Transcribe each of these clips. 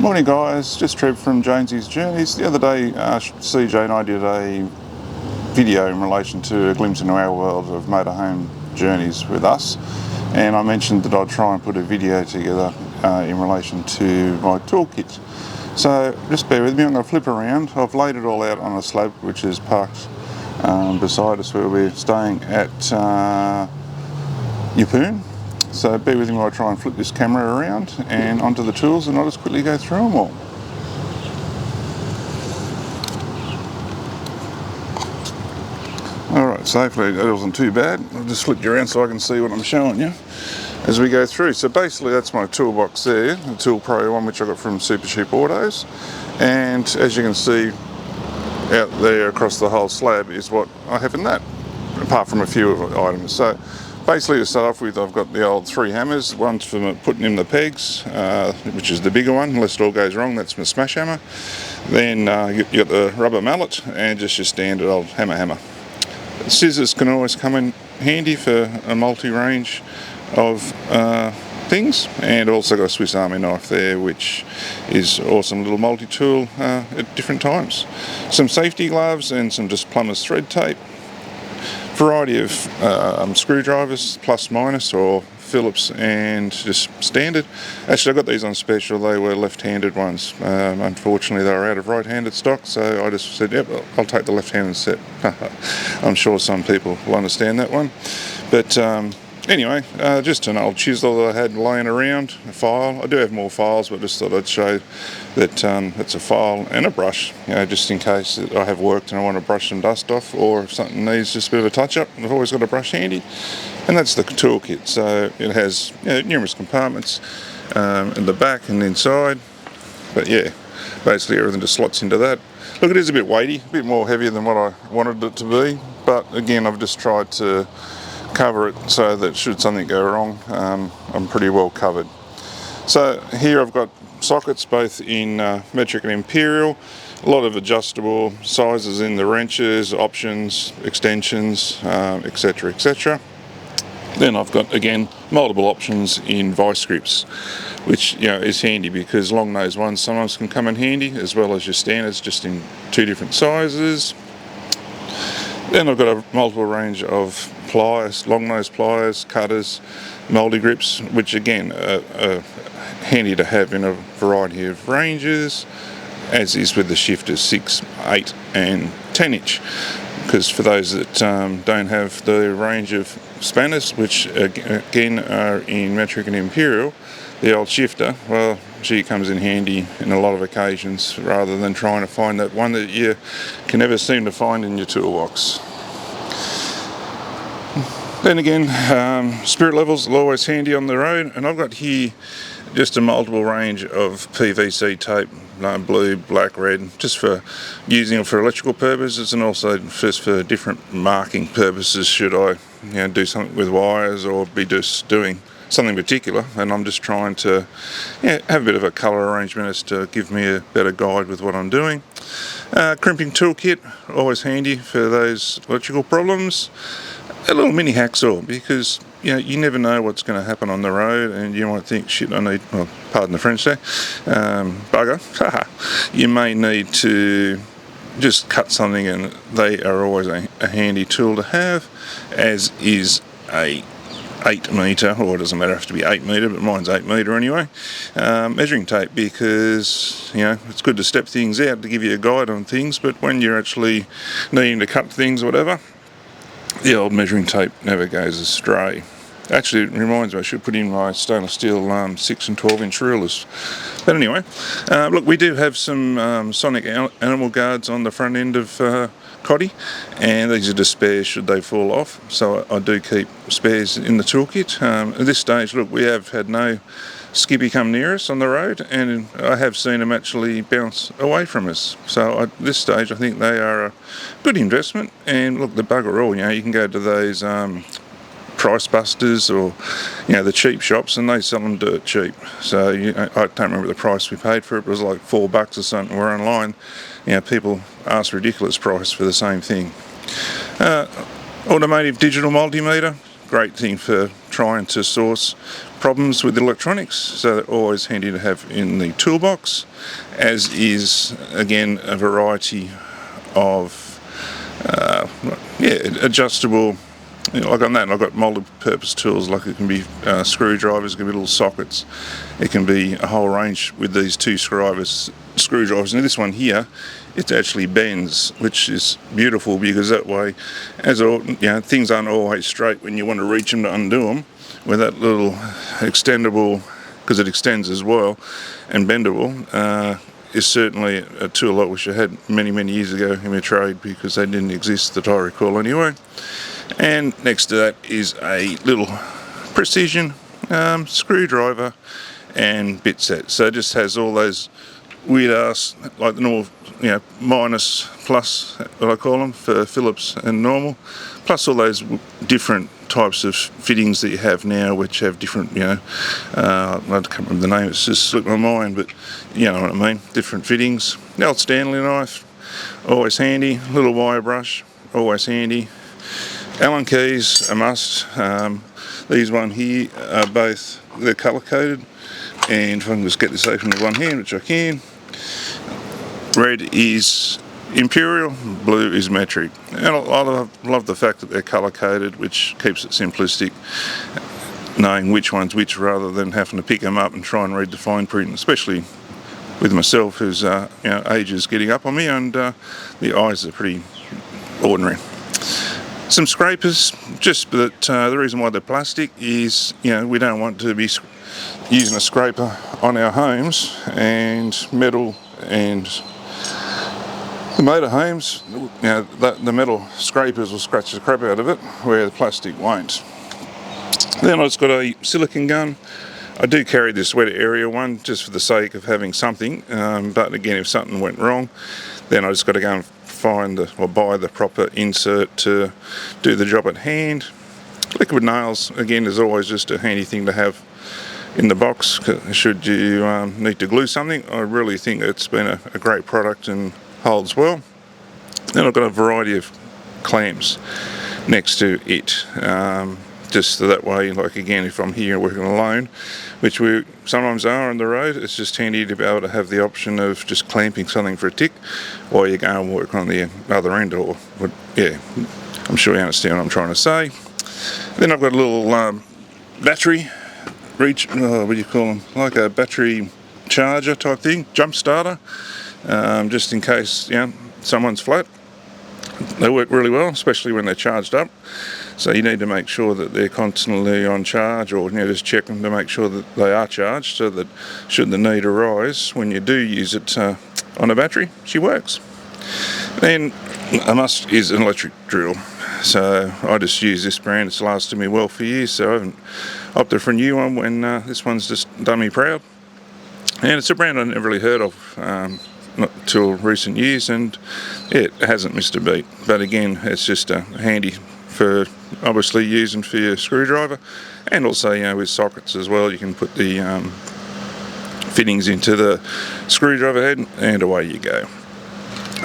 Morning guys, just Trev from Jonesy's Journeys. The other day CJ and I did a video in relation to a glimpse into our world of motorhome journeys with us, and I mentioned that I'd try and put a video together in relation to my toolkit. So just bear with me, I'm going to flip around. I've laid it all out on a slab which is parked beside us where we're staying at Yeppoon. So bear with me while I try and flip this camera around and onto the tools, and I'll just quickly go through them all. Alright, so hopefully that wasn't too bad. I'll just flip you around so I can see what I'm showing you as we go through. So basically that's my toolbox there, the Tool Pro one which I got from Supercheap Autos, and as you can see out there across the whole slab is what I have in that, apart from a few of items. So basically, to start off with, I've got the old 3 hammers. One's for putting in the pegs, which is the bigger one, unless it all goes wrong, that's my smash hammer. Then you got the rubber mallet and just your standard old hammer. Scissors can always come in handy for a multi-range of things, and also got a Swiss Army knife there, which is awesome little multi-tool at different times. Some safety gloves and some just plumber's thread tape. Variety of screwdrivers, plus minus or Phillips and just standard. Actually I got these on special, they were left-handed ones. Unfortunately they were out of right-handed stock, so I just said yep, I'll take the left-handed set. I'm sure some people will understand that one. But anyway, just an old chisel that I had laying around, a file. I do have more files, but just thought I'd show that it's a file and a brush, just in case that I have worked and I want to brush some dust off, or if something needs just a bit of a touch-up, I've always got a brush handy. And that's the toolkit. So it has numerous compartments in the back and inside, but yeah, basically everything just slots into that. Look, it is a bit weighty, a bit more heavier than what I wanted it to be, but again, I've just tried to cover it so that should something go wrong, I'm pretty well covered. So here I've got sockets both in metric and imperial, a lot of adjustable sizes in the wrenches, options, extensions, etc. Then I've got again multiple options in vice grips, which is handy because long nose ones sometimes can come in handy, as well as your standards just in 2 different sizes. Then I've got a multiple range of pliers, long nose pliers, cutters, mouldy grips, which again are handy to have in a variety of ranges, as is with the shifters 6, 8 and 10 inch. Because for those that don't have the range of spanners, which again are in metric and imperial, the old shifter, well, gee, comes in handy in a lot of occasions, rather than trying to find that one that you can never seem to find in your toolbox. Then again, spirit levels are always handy on the road, and I've got here just a multiple range of PVC tape, blue, black, red, just for using it for electrical purposes, and also just for different marking purposes should I do something with wires or be just doing something particular, and I'm just trying to have a bit of a colour arrangement as to give me a better guide with what I'm doing. Crimping toolkit, always handy for those electrical problems. A little mini hacksaw, because you never know what's going to happen on the road, and you might think, shit, I need, well, pardon the French there, bugger, you may need to just cut something, and they are always a handy tool to have, as is a 8 metre, or it doesn't matter, it has to be 8 metre, but mine's 8 metre anyway, measuring tape, because it's good to step things out to give you a guide on things, but when you're actually needing to cut things or whatever, the old measuring tape never goes astray. Actually, it reminds me, I should put in my stainless steel 6 and 12 inch rulers. But anyway, look, we do have some Sonic animal guards on the front end of Coddy, and these are just spares should they fall off, so I do keep spares in the toolkit. At this stage, look, we have had no skippy come near us on the road, and I have seen them actually bounce away from us. So at this stage I think they are a good investment, and look, the bugger all, you can go to those Price Busters or the cheap shops, and they sell them dirt cheap. So I don't remember the price we paid for it, but it was like $4 or something. We're online, people ask ridiculous price for the same thing. Automotive digital multimeter, great thing for trying to source problems with electronics, so they're always handy to have in the toolbox, as is again a variety of adjustable. Like on that, I've got multi-purpose tools, like it can be screwdrivers, it can be little sockets, it can be a whole range with these two screwdrivers. Now this one here, it actually bends, which is beautiful, because that way, things aren't always straight when you want to reach them to undo them. With that little extendable, because it extends as well, and bendable, is certainly a tool I wish I had many years ago in my trade, because they didn't exist that I recall anyway. And next to that is a little precision screwdriver and bit set. So it just has all those weird ass, like the normal, minus, plus, what I call them, for Phillips and normal, plus all those different types of fittings that you have now, which have different, I can't remember the name, it's just slipped my mind, but you know what I mean, different fittings. The old Stanley knife, always handy. Little wire brush, always handy. Allen keys, a must. These one here are both, they're colour coded, and if I can just get this open with one hand, which I can. Red is Imperial, blue is metric, and I love the fact that they're colour coded, which keeps it simplistic, knowing which one's which rather than having to pick them up and try and read the fine print, especially with myself, whose age is getting up on me, and the eyes are pretty ordinary. Some scrapers, just that the reason why they're plastic is we don't want to be using a scraper on our homes, and metal and the motorhomes, the metal scrapers will scratch the crap out of it, where the plastic won't. Then I've just got a silicone gun. I do carry this wet area one just for the sake of having something, but again, if something went wrong, then I just got to go and buy the proper insert to do the job at hand. Liquid nails, again, is always just a handy thing to have in the box should you need to glue something. I really think it's been a great product and holds well. Then I've got a variety of clamps next to it, just so that way, like again, if I'm here working alone, which we sometimes are on the road, it's just handy to be able to have the option of just clamping something for a tick while you go and work on the other end, or I'm sure you understand what I'm trying to say. Then I've got a little battery what do you call them, like a battery charger type thing, jump starter, just in case someone's flat. They work really well, especially when they're charged up, so you need to make sure that they're constantly on charge, or just check them to make sure that they are charged, so that should the need arise when you do use it on a battery, she works. Then a must is an electric drill. So I just use this brand, it's lasted me well for years, so I haven't opted for a new one when this one's just done me proud. And it's a brand I never really heard of not till recent years, and it hasn't missed a beat. But again, it's just handy for obviously using for your screwdriver, and also with sockets as well. You can put the fittings into the screwdriver head and away you go.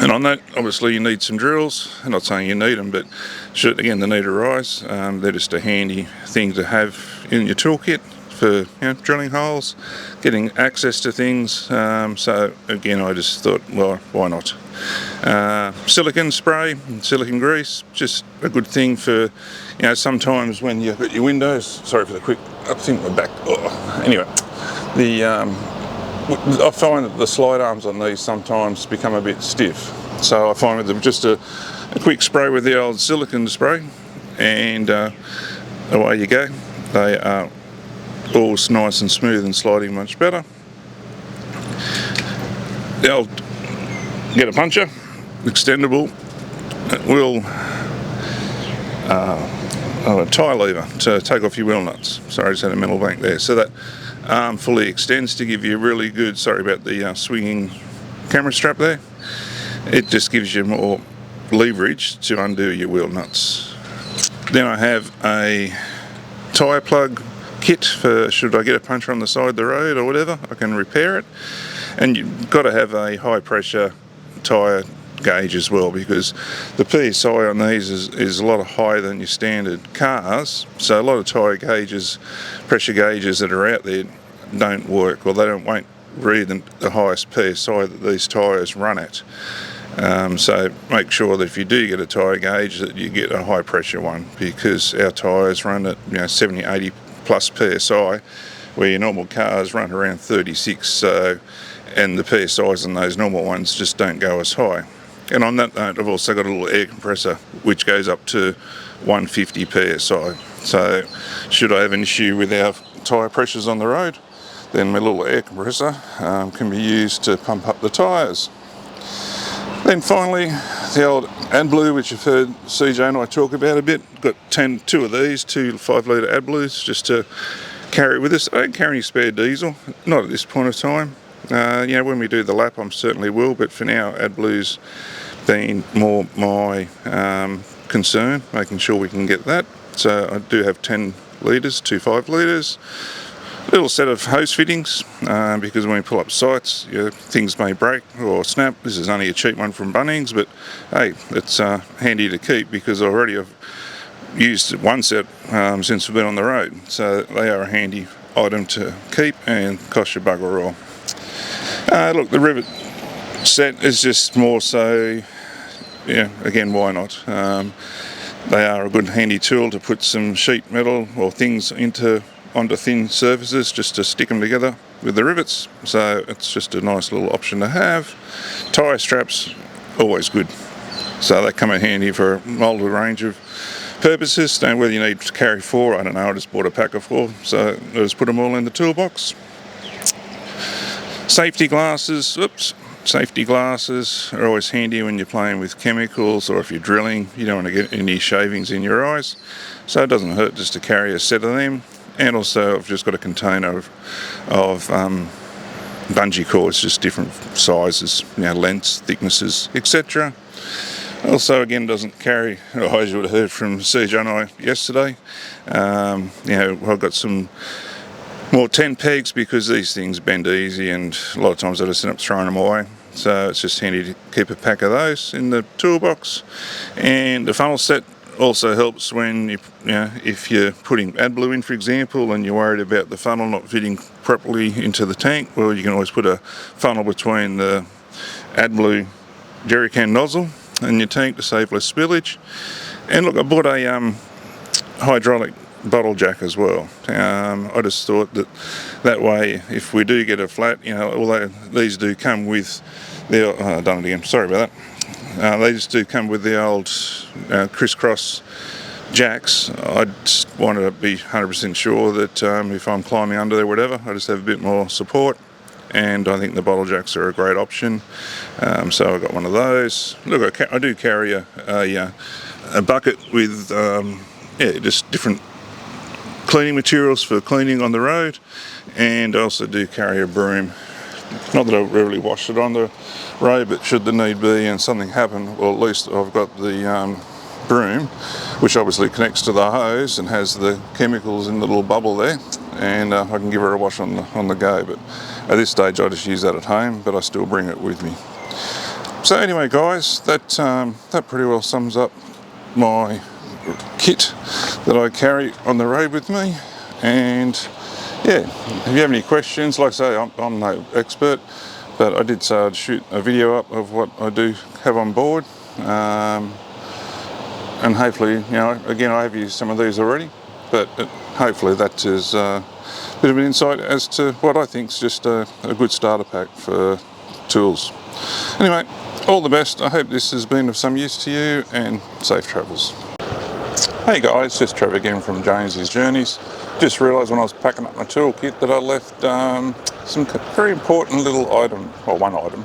And on that, obviously you need some drills. I'm not saying you need them, but should again the need arise, they're just a handy thing to have in your toolkit for drilling holes, getting access to things. So again, I just thought, well, why not? Silicone spray, silicone grease, just a good thing for sometimes when you've got your windows. Sorry for the quick. I think my back. Anyway, I find that the slide arms on these sometimes become a bit stiff, so I find with them just a quick spray with the old silicone spray, and away you go. They are all nice and smooth and sliding much better. I'll get a puncher, extendable. It will a tie lever to take off your wheel nuts. Sorry, I just had a metal bank there. So that arm fully extends to give you a really good, sorry about the swinging camera strap there. It just gives you more leverage to undo your wheel nuts. Then I have a tyre plug kit for should I get a puncture on the side of the road or whatever, I can repair it. And you've got to have a high pressure tyre gauge as well, because the PSI on these is a lot higher than your standard cars. So a lot of tyre gauges, pressure gauges that are out there don't work, or won't read the highest PSI that these tyres run at. So make sure that if you do get a tyre gauge that you get a high pressure one, because our tyres run at 70, 80 plus PSI, where your normal cars run around 36. So, and the PSIs on those normal ones just don't go as high. And on that note, I've also got a little air compressor which goes up to 150 PSI. So should I have an issue with our tyre pressures on the road, then my little air compressor can be used to pump up the tyres. Then finally, the old AdBlue, which you've heard CJ and I talk about a bit. Got two of these, 2 5-litre AdBlues, just to carry with us. I don't carry any spare diesel, not at this point of time. When we do the lap, I certainly will, but for now, AdBlue's been more my concern, making sure we can get that. So I do have 10 litres, 2 5-litres. Little set of hose fittings, because when we pull up sites, things may break or snap. This is only a cheap one from Bunnings, but hey, it's handy to keep, because already I've used one set since we've been on the road. So they are a handy item to keep and cost you bugger all. Look, the rivet set is just more so, again, why not? They are a good handy tool to put some sheet metal or things onto thin surfaces, just to stick them together with the rivets. So it's just a nice little option to have. Tyre straps, always good. So they come in handy for a multiple range of purposes. And whether you need to carry 4, I don't know, I just bought a pack of 4, so I just put them all in the toolbox. Safety glasses are always handy when you're playing with chemicals, or if you're drilling, you don't want to get any shavings in your eyes. So it doesn't hurt just to carry a set of them. And also I've just got a container of bungee cords, just different sizes, lengths, thicknesses, etc. Also, again, doesn't carry, as you would have heard from CJ and I yesterday, I've got some more 10 pegs, because these things bend easy, and a lot of times I just end up throwing them away. So it's just handy to keep a pack of those in the toolbox. And the funnel set also helps when if you're putting AdBlue in, for example, and you're worried about the funnel not fitting properly into the tank. Well, you can always put a funnel between the AdBlue jerry can nozzle and your tank to save less spillage. And look, I bought a hydraulic bottle jack as well. I just thought that way, if we do get a flat, although these do come with the I've done it again, sorry about that. They just do come with the old crisscross jacks. I just wanted to be 100% sure that if I'm climbing under there, whatever, I just have a bit more support. And I think the bottle jacks are a great option. So I got one of those. Look, I do carry a bucket with just different cleaning materials for cleaning on the road, and I also do carry a broom. Not that I really wash it on the road, but should the need be and something happen, well, at least I've got the broom, which obviously connects to the hose and has the chemicals in the little bubble there, and I can give her a wash on the go. But at this stage I just use that at home, but I still bring it with me. So anyway, guys, that pretty well sums up my kit that I carry on the road with me. And yeah, if you have any questions, like I say, I'm no expert, but I did say I'd shoot a video up of what I do have on board, and hopefully, again, I have used some of these already, but hopefully that is a bit of an insight as to what I think is just a good starter pack for tools. Anyway, all the best. I hope this has been of some use to you, and safe travels. Hey guys, just Trevor again from James's Journeys. Just realised when I was packing up my toolkit that I left some very important little item, well, one item,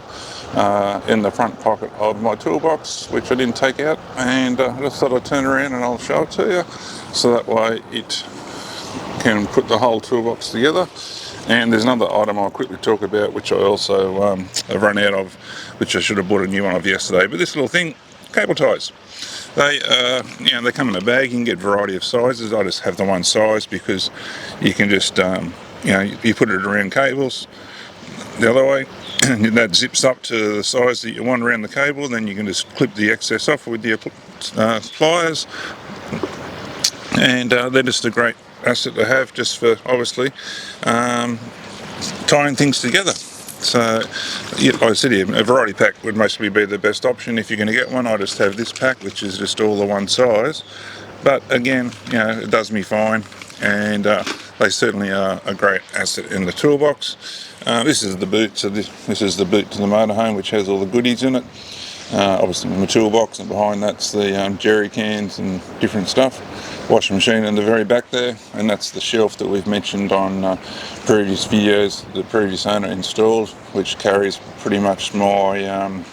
in the front pocket of my toolbox, which I didn't take out, and I just thought I'd turn around and I'll show it to you, so that way it can put the whole toolbox together. And there's another item I'll quickly talk about, which I also have run out of, which I should have bought a new one of yesterday. But this little thing, cable ties. They come in a bag. You can get a variety of sizes. I just have the one size because you can just, you put it around cables. the other way. That zips up to the size that you want around the cable. Then you can just clip the excess off with your pliers, and they're just a great asset to have, just for obviously tying things together. So, yeah, like I said here, a variety pack would mostly be the best option if you're going to get one. I just have this pack, which is just all the one size. But again, you know, it does me fine, and they certainly are a great asset in the toolbox. This is the boot. So this is the boot to the motorhome, which has all the goodies in it. Obviously my toolbox, and behind that's the jerry cans and different stuff. Washing machine in the very back there, and that's the shelf that we've mentioned on previous videos the previous owner installed, which carries pretty much my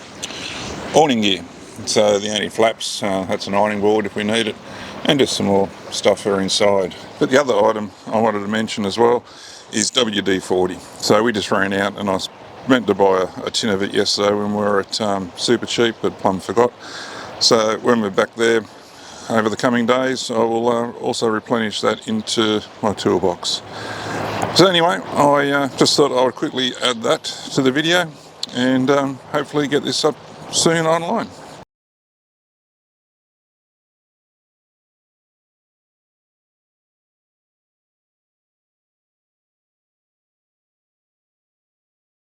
awning gear. So the anti-flaps, that's an ironing board if we need it, and just some more stuff for inside. But the other item I wanted to mention as well is WD-40. So we just ran out, and I meant to buy a tin of it yesterday when we were at Super Cheap, but plumb forgot. So when we're back there over the coming days, I will also replenish that into my toolbox. So anyway, I just thought I would quickly add that to the video, and hopefully get this up soon online.